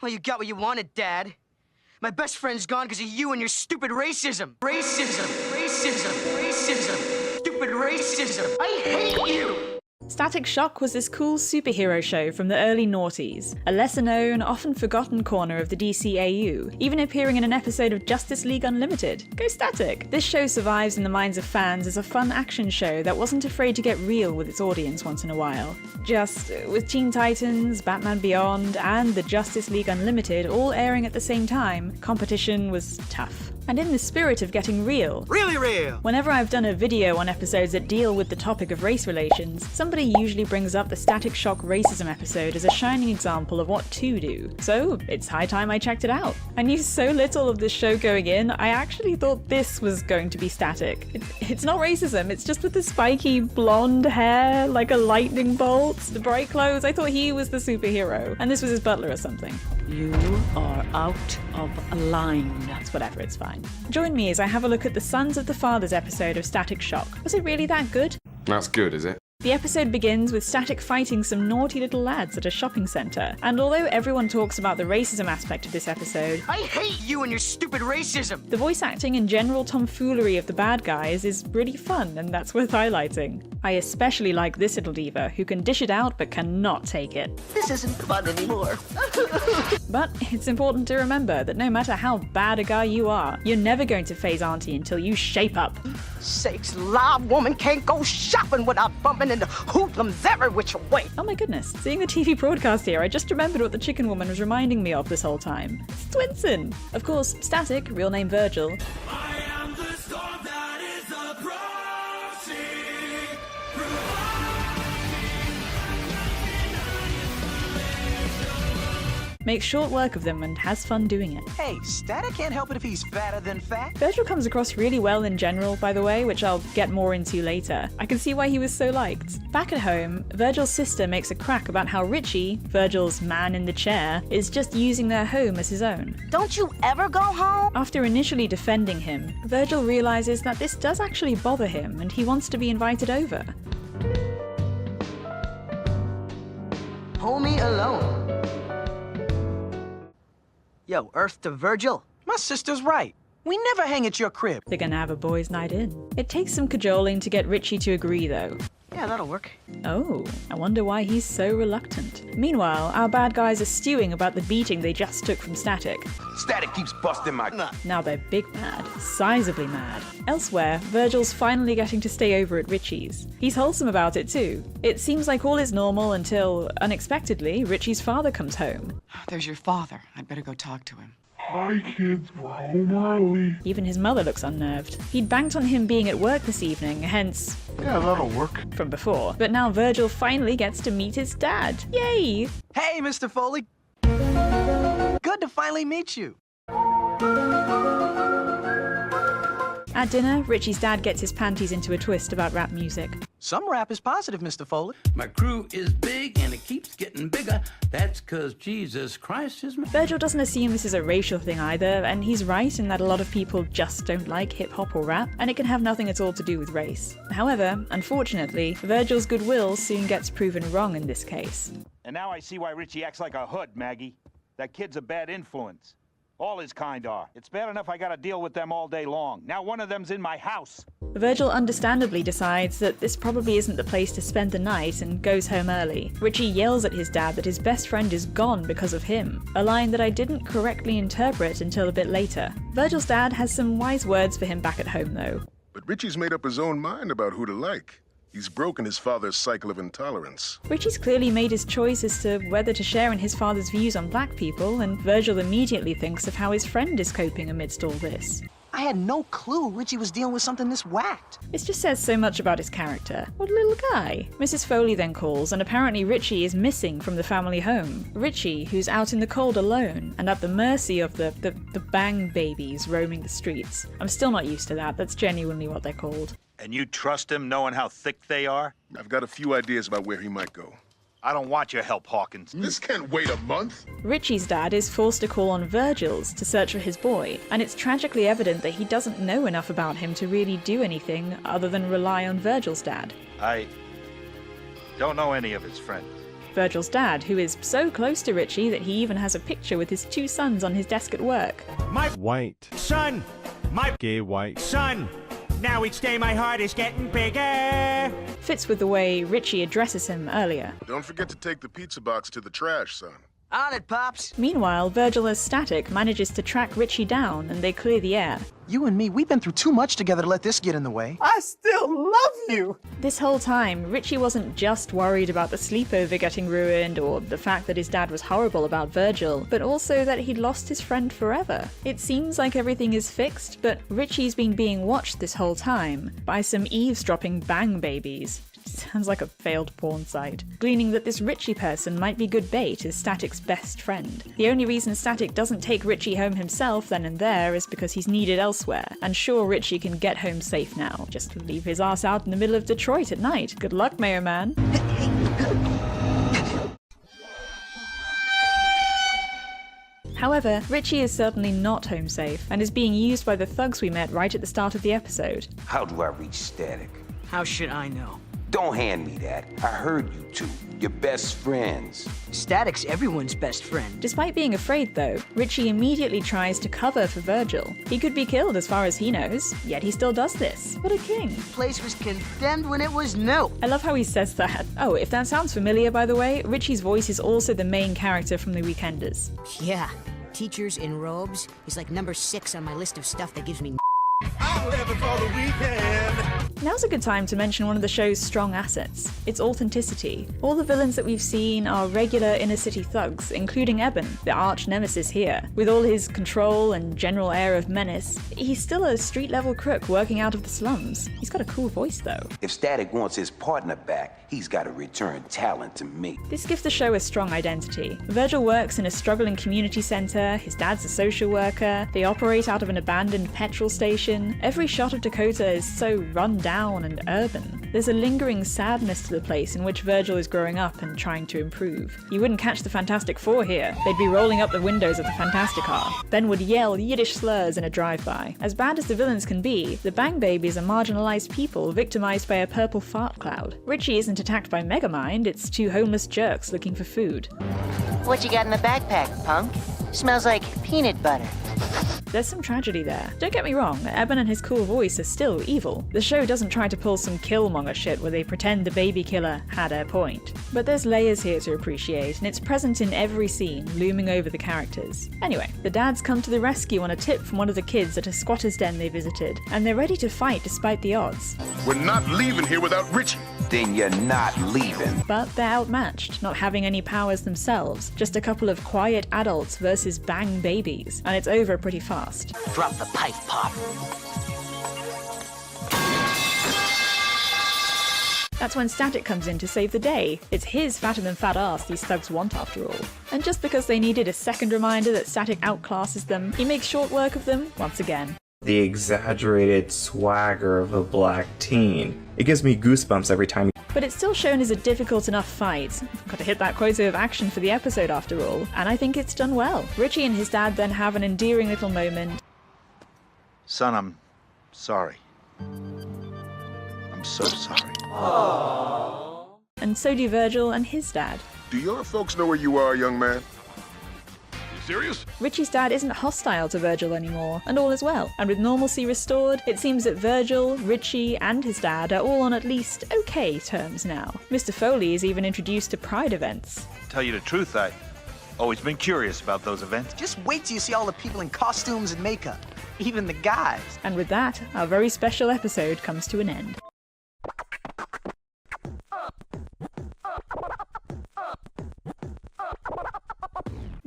Well, you got what you wanted, Dad. My best friend's gone because of you and your stupid racism. Racism, racism, racism, stupid racism. I hate you! Static Shock was this cool superhero show from the early noughties, a lesser-known, often forgotten corner of the DCAU, even appearing in an episode of Justice League Unlimited. Go Static! This show survives in the minds of fans as a fun action show that wasn't afraid to get real with its audience once in a while. Just, with Teen Titans, Batman Beyond, and the Justice League Unlimited all airing at the same time, competition was tough. And in the spirit of getting real, Really real! whenever I've done a video on episodes that deal with the topic of race relations, somebody usually brings up the Static Shock racism episode as a shining example of what to do. So it's high time I checked it out. I knew so little of this show going in, I actually thought this was going to be Static. It's not racism, it's just with the spiky blonde hair, like a lightning bolt, the bright clothes. I thought he was the superhero, and this was his butler or something. You are out of line. It's whatever, it's fine. Join me as I have a look at the Sons of the Fathers episode of Static Shock. Was it really that good? That's good, is it? The episode begins with Static fighting some naughty little lads at a shopping centre, and although everyone talks about the racism aspect of this episode, I hate you and your stupid racism! the voice acting and general tomfoolery of the bad guys is really fun, and that's worth highlighting. I especially like this little diva, who can dish it out but cannot take it. This isn't fun anymore. But it's important to remember that no matter how bad a guy you are, you're never going to phase Auntie until you shape up. Sakes, live woman can't go shopping without bumping into hoodlums every which way. Oh my goodness, seeing the TV broadcast here, I just remembered what the chicken woman was reminding me of this whole time. It's Twinson! Of course, Static, real name Virgil, I am the storm that is approaching. makes short work of them and has fun doing it. Hey, Static can't help it if he's fatter than fat. Virgil comes across really well in general, by the way, which I'll get more into later. I can see why he was so liked. Back at home, Virgil's sister makes a crack about how Richie, Virgil's man in the chair, is just using their home as his own. Don't you ever go home? After initially defending him, Virgil realizes that this does actually bother him and he wants to be invited over. Homie alone. Yo, Earth to Virgil. My sister's right. We never hang at your crib. They're gonna have a boys' night in. It takes some cajoling to get Richie to agree, though. Yeah, that'll work. Oh, I wonder why he's so reluctant. Meanwhile, our bad guys are stewing about the beating they just took from Static. Static keeps busting my nut. Now they're big mad, sizably mad. Elsewhere, Virgil's finally getting to stay over at Richie's. He's wholesome about it too. It seems like all is normal until, unexpectedly, Richie's father comes home. There's your father. I'd better go talk to him. Hi kids, we're home early. Even his mother looks unnerved. He'd banked on him being at work this evening, hence... Yeah, that'll work. ...from before. But now Virgil finally gets to meet his dad. Yay! Hey, Mr. Foley. Good to finally meet you. At dinner, Richie's dad gets his panties into a twist about rap music. Some rap is positive, Mr. Foley. My crew is big and it keeps getting bigger. That's 'cause Jesus Christ is my... Virgil doesn't assume this is a racial thing either, and he's right in that a lot of people just don't like hip-hop or rap, and it can have nothing at all to do with race. However, unfortunately, Virgil's goodwill soon gets proven wrong in this case. And now I see why Richie acts like a hood, Maggie. That kid's a bad influence. All his kind are. It's bad enough I gotta deal with them all day long. Now one of them's in my house. Virgil understandably decides that this probably isn't the place to spend the night and goes home early. Richie yells at his dad that his best friend is gone because of him, a line that I didn't correctly interpret until a bit later. Virgil's dad has some wise words for him back at home though. But Richie's made up his own mind about who to like. He's broken his father's cycle of intolerance. Richie's clearly made his choice as to whether to share in his father's views on black people, and Virgil immediately thinks of how his friend is coping amidst all this. I had no clue Richie was dealing with something this whacked. This just says so much about his character. What a little guy. Mrs. Foley then calls, and apparently Richie is missing from the family home. Richie, who's out in the cold alone, and at the mercy of the bang babies roaming the streets. I'm still not used to that, that's genuinely what they're called. And you trust him knowing how thick they are? I've got a few ideas about where he might go. I don't want your help, Hawkins. This can't wait a month. Richie's dad is forced to call on Virgil's to search for his boy, and it's tragically evident that he doesn't know enough about him to really do anything other than rely on Virgil's dad. I don't know any of his friends. Virgil's dad, who is so close to Richie that he even has a picture with his 2 sons on his desk at work. My white son! My gay white son! Now each day my heart is getting bigger! Fits with the way Richie addresses him earlier. Don't forget to take the pizza box to the trash, son. On it, Pops. Meanwhile, Virgil as Static manages to track Richie down and they clear the air. You and me, we've been through too much together to let this get in the way. I still love you! This whole time, Richie wasn't just worried about the sleepover getting ruined or the fact that his dad was horrible about Virgil, but also that he'd lost his friend forever. It seems like everything is fixed, but Richie's been being watched this whole time by some eavesdropping bang babies. Sounds like a failed porn site. Gleaning that this Richie person might be good bait as Static's best friend. The only reason Static doesn't take Richie home himself then and there is because he's needed elsewhere, and sure, Richie can get home safe now. Just leave his ass out in the middle of Detroit at night. Good luck, Mayo Man. However, Richie is certainly not home safe, and is being used by the thugs we met right at the start of the episode. How do I reach Static? How should I know? Don't hand me that. I heard you two. You're best friends. Static's everyone's best friend. Despite being afraid, though, Richie immediately tries to cover for Virgil. He could be killed as far as he knows, yet he still does this. What a king. The place was condemned when it was new. I love how he says that. Oh, if that sounds familiar, by the way, Richie's voice is also the main character from The Weekenders. Yeah, teachers in robes is like number 6 on my list of stuff that gives me I'm living for the weekend! Now's a good time to mention one of the show's strong assets, its authenticity. All the villains that we've seen are regular inner-city thugs, including Eben, the arch-nemesis here. With all his control and general air of menace, he's still a street-level crook working out of the slums. He's got a cool voice, though. If Static wants his partner back, he's got to return talent to me. This gives the show a strong identity. Virgil works in a struggling community center, his dad's a social worker, they operate out of an abandoned petrol station. Every shot of Dakota is so run down and urban. There's a lingering sadness to the place in which Virgil is growing up and trying to improve. You wouldn't catch the Fantastic Four here. They'd be rolling up the windows of the Fantasticar. Ben would yell Yiddish slurs in a drive-by. As bad as the villains can be, the Bang Babies are marginalized people victimized by a purple fart cloud. Richie isn't attacked by Megamind, it's 2 homeless jerks looking for food. What you got in the backpack, punk? Smells like peanut butter. There's some tragedy there. Don't get me wrong, Eben and his cool voice are still evil. The show doesn't try to pull some Killmonger shit where they pretend the baby killer had a point. But there's layers here to appreciate, and it's present in every scene, looming over the characters. Anyway, the dads come to the rescue on a tip from one of the kids at a squatter's den they visited, and they're ready to fight despite the odds. We're not leaving here without Richie. Then you're not leaving. But they're outmatched, not having any powers themselves. Just a couple of quiet adults versus bang babies, and it's over pretty fast. Drop the pipe, Pop. That's when Static comes in to save the day. It's his fatter than fat ass these thugs want after all. And just because they needed a second reminder that Static outclasses them, he makes short work of them once again. The exaggerated swagger of a black teen. It gives me goosebumps every time. But it's still shown as a difficult enough fight. Got to hit that quota of action for the episode after all, and I think it's done well. Richie and his dad then have an endearing little moment. Son, I'm sorry. I'm so sorry. Aww. And so do Virgil and his dad. Do your folks know where you are, young man? Serious? Richie's dad isn't hostile to Virgil anymore, and all is well. And with normalcy restored, it seems that Virgil, Richie, and his dad are all on at least okay terms now. Mr. Foley is even introduced to Pride events. Tell you the truth, I always been curious about those events. Just wait till you see all the people in costumes and makeup. Even the guys. And with that, our very special episode comes to an end.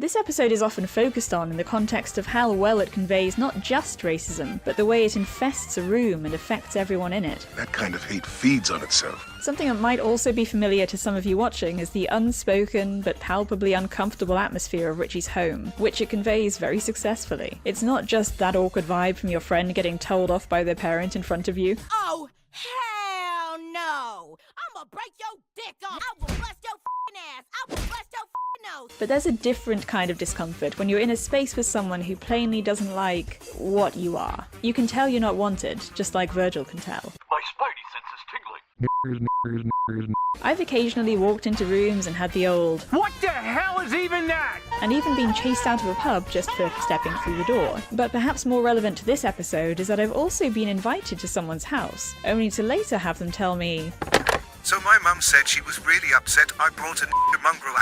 This episode is often focused on in the context of how well it conveys not just racism, but the way it infests a room and affects everyone in it. That kind of hate feeds on itself. Something that might also be familiar to some of you watching is the unspoken but palpably uncomfortable atmosphere of Richie's home, which it conveys very successfully. It's not just that awkward vibe from your friend getting told off by their parent in front of you. Oh, hell no! I'ma break your dick off! I will bust your f***ing ass! I will bust your f***ing nose! But there's a different kind of discomfort when you're in a space with someone who plainly doesn't like what you are. You can tell you're not wanted, just like Virgil can tell. My spidey sense is tingling. I've occasionally walked into rooms and had the old, What the hell is even that? and even been chased out of a pub just for stepping through the door. But perhaps more relevant to this episode is that I've also been invited to someone's house, only to later have them tell me, So my mum said she was really upset I brought a mongrel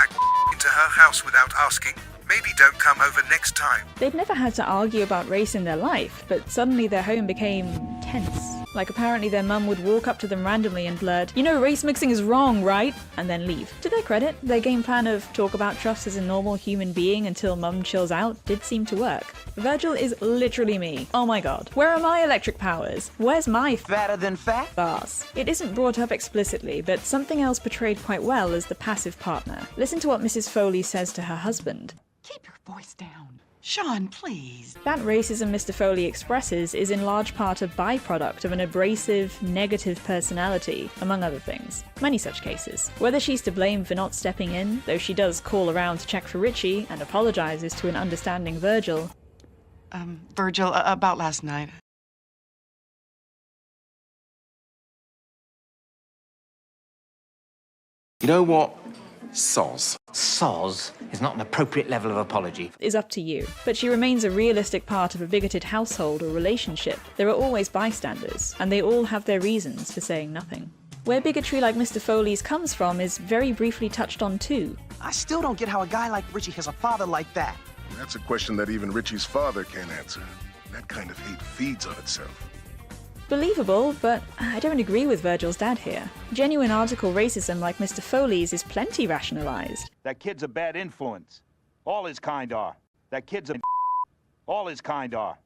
into her house without asking. Maybe don't come over next time. they'd never had to argue about race in their life, but suddenly their home became tense. Like apparently their mum would walk up to them randomly and blurt, "You know race mixing is wrong, right?" and then leave. To their credit, their game plan of talk about trust as a normal human being until mum chills out did seem to work. Virgil is literally me. Oh my god. Where are my electric powers? Where's my Fatter than fat? ass? It isn't brought up explicitly, but something else portrayed quite well is the passive partner. Listen to what Mrs. Foley says to her husband. Keep your voice down. Sean, please. That racism Mr. Foley expresses is in large part a byproduct of an abrasive, negative personality, among other things. Many such cases. Whether she's to blame for not stepping in, though she does call around to check for Richie and apologizes to an understanding Virgil. Virgil, about last night. You know what? Soz. Soz is not an appropriate level of apology. Is up to you. But she remains a realistic part of a bigoted household or relationship. There are always bystanders, and they all have their reasons for saying nothing. Where bigotry like Mr. Foley's comes from is very briefly touched on too. I still don't get how a guy like Richie has a father like that. That's a question that even Richie's father can't answer. That kind of hate feeds on itself. Believable, but I don't agree with Virgil's dad here. Genuine article racism like Mr. Foley's is plenty rationalized. That kid's a bad influence. All his kind are. That kid's a all his kind are.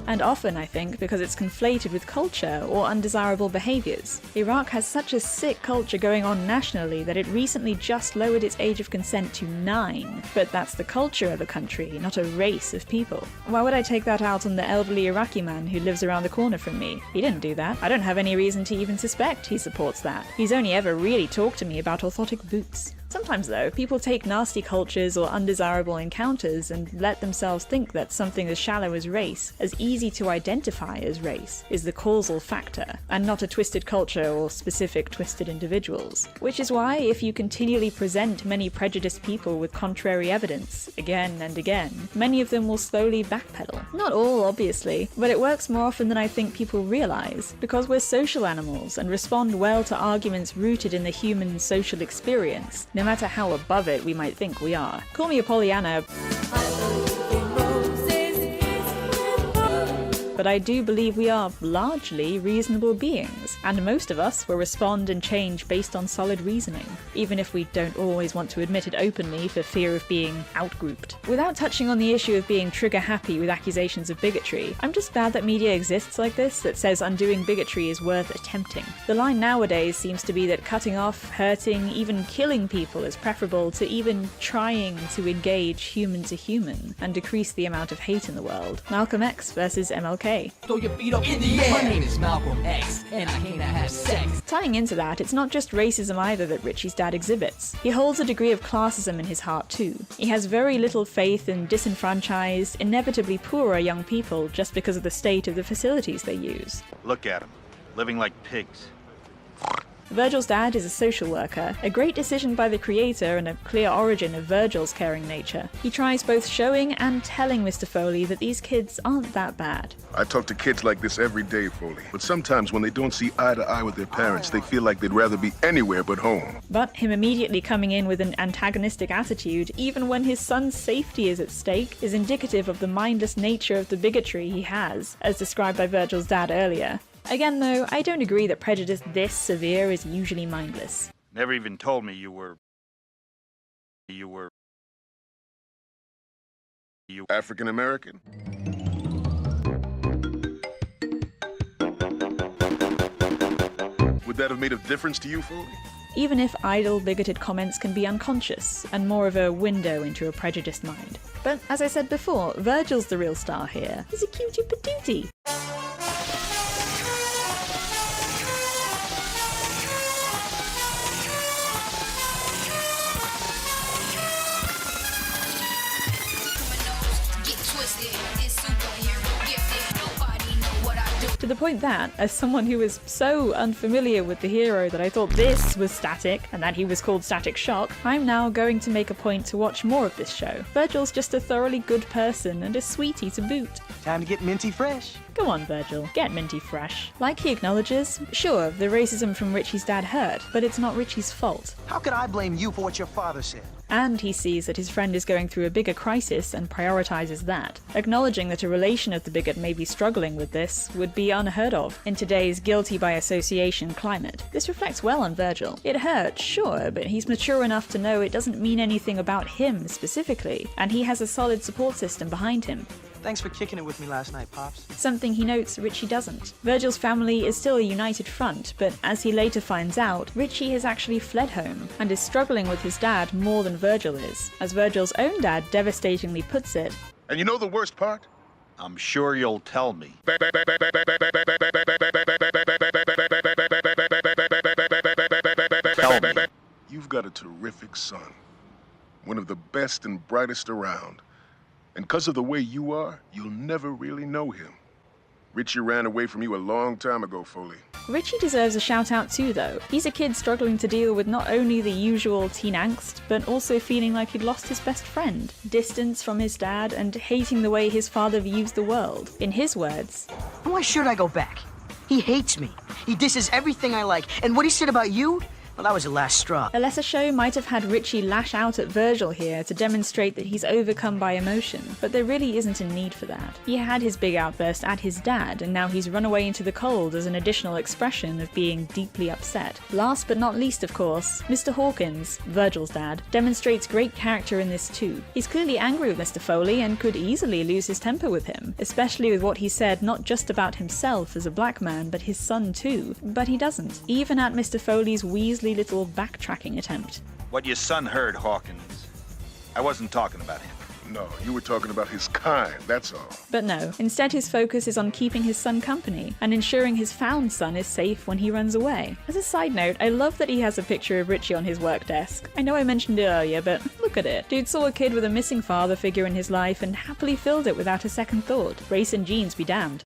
And often, I think, because it's conflated with culture or undesirable behaviours. Iraq has such a sick culture going on nationally that it recently just lowered its age of consent to 9. But that's the culture of a country, not a race of people. Why would I take that out on the elderly Iraqi man who lives around the corner from me? He didn't do that. I don't have any reason to even suspect he supports that. He's only ever really talked to me about orthotic boots. Sometimes, though, people take nasty cultures or undesirable encounters and let themselves think that something as shallow as race, as easy to identify as race, is the causal factor, and not a twisted culture or specific twisted individuals. Which is why, if you continually present many prejudiced people with contrary evidence, again and again, many of them will slowly backpedal. Not all, obviously, but it works more often than I think people realise, because we're social animals and respond well to arguments rooted in the human social experience, no matter how above it we might think we are. Call me a Pollyanna, but I do believe we are largely reasonable beings, and most of us will respond and change based on solid reasoning, even if we don't always want to admit it openly for fear of being outgrouped. Without touching on the issue of being trigger-happy with accusations of bigotry, I'm just glad that media exists like this that says undoing bigotry is worth attempting. The line nowadays seems to be that cutting off, hurting, even killing people is preferable to even trying to engage human to human and decrease the amount of hate in the world. Malcolm X versus MLK. Throw your feet up in the air. My name is Malcolm X, and I came to have sex. Tying into that, it's not just racism either that Richie's dad exhibits. He holds a degree of classism in his heart too. He has very little faith in disenfranchised, inevitably poorer young people just because of the state of the facilities they use. Look at them, living like pigs. Virgil's dad is a social worker, a great decision by the creator and a clear origin of Virgil's caring nature. He tries both showing and telling Mr. Foley that these kids aren't that bad. I talk to kids like this every day, Foley. But sometimes when they don't see eye to eye with their parents, they feel like they'd rather be anywhere but home. But him immediately coming in with an antagonistic attitude, even when his son's safety is at stake, is indicative of the mindless nature of the bigotry he has, as described by Virgil's dad earlier. Again, though, I don't agree that prejudice this severe is usually mindless. Never even told me you were African American? Would that have made a difference to you, Foley? Even if idle, bigoted comments can be unconscious and more of a window into a prejudiced mind. But as I said before, Virgil's the real star here. He's a cutie patootie. to the point that, as someone who was so unfamiliar with the hero that I thought this was Static, and that he was called Static Shock, I'm now going to make a point to watch more of this show. Virgil's just a thoroughly good person and a sweetie to boot. Time to get minty fresh. Go on, Virgil, get minty fresh. Like he acknowledges, sure, the racism from Richie's dad hurt, but it's not Richie's fault. How could I blame you for what your father said? And he sees that his friend is going through a bigger crisis and prioritizes that. Acknowledging that a relation of the bigot may be struggling with this would be unheard of in today's guilty by association climate. This reflects well on Virgil. It hurts, sure, but he's mature enough to know it doesn't mean anything about him specifically, and he has a solid support system behind him. Thanks for kicking it with me last night, Pops. Something he notes Richie doesn't. Virgil's family is still a united front, but as he later finds out, Richie has actually fled home and is struggling with his dad more than Virgil is. As Virgil's own dad devastatingly puts it, And you know the worst part? I'm sure you'll tell me. Tell me. You've got a terrific son. One of the best and brightest around. And because of the way you are, you'll never really know him. Richie ran away from you a long time ago, Foley. Richie deserves a shout out too though. He's a kid struggling to deal with not only the usual teen angst, but also feeling like he'd lost his best friend, distance from his dad, and hating the way his father views the world. In his words, Why should I go back? He hates me. He disses everything I like. And what he said about you? Well, that was the last straw. a lesser show might have had Richie lash out at Virgil here to demonstrate that he's overcome by emotion, but there really isn't a need for that. He had his big outburst at his dad, and now he's run away into the cold as an additional expression of being deeply upset. Last but not least, of course, Mr. Hawkins, Virgil's dad, demonstrates great character in this too. He's clearly angry with Mr. Foley and could easily lose his temper with him, especially with what he said not just about himself as a black man, but his son too. But he doesn't, even at Mr. Foley's Weasley little backtracking attempt. What your son heard, Hawkins. I wasn't talking about him. No, you were talking about his kind, that's all. But no, instead his focus is on keeping his son company and ensuring his found son is safe when he runs away. As a side note, I love that he has a picture of Richie on his work desk. I know I mentioned it earlier, but look at it. Dude saw a kid with a missing father figure in his life and happily filled it without a second thought. Race and genes be damned.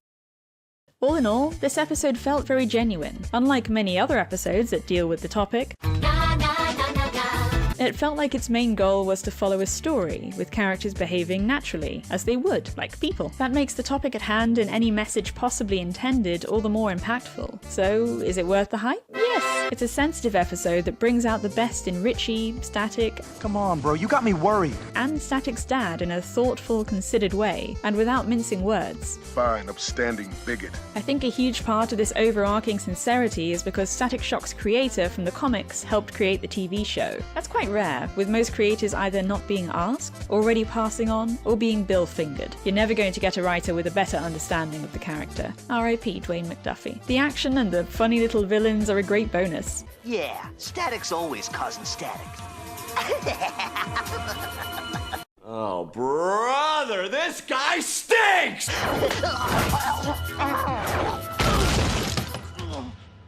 All in all, this episode felt very genuine. Unlike many other episodes that deal with the topic, it felt like its main goal was to follow a story, with characters behaving naturally, as they would, like people. That makes the topic at hand and any message possibly intended all the more impactful. So, is it worth the hype? Yes! It's a sensitive episode that brings out the best in Richie, Static... Come on, bro, you got me worried. ...and Static's dad in a thoughtful, considered way, and without mincing words. Fine, upstanding bigot. I think a huge part of this overarching sincerity is because Static Shock's creator from the comics helped create the TV show. That's quite rare, with most creators either not being asked, already passing on, or being bill-fingered. You're never going to get a writer with a better understanding of the character. R.I.P. Dwayne McDuffie. The action and the funny little villains are a great bonus. Yeah, Static's always causing static. Oh, brother, this guy stinks!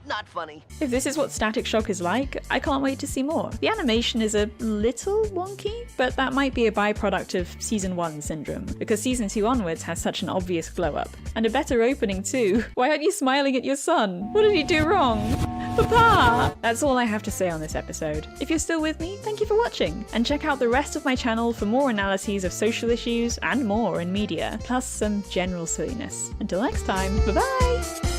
Not funny. If this is what Static Shock is like, I can't wait to see more. The animation is a little wonky, but that might be a byproduct of Season 1 syndrome, because Season 2 onwards has such an obvious glow-up. And a better opening too. Why aren't you smiling at your son? What did he do wrong? Papa! That's all I have to say on this episode. If you're still with me, thank you for watching, and check out the rest of my channel for more analyses of social issues and more in media, plus some general silliness. Until next time, bye-bye!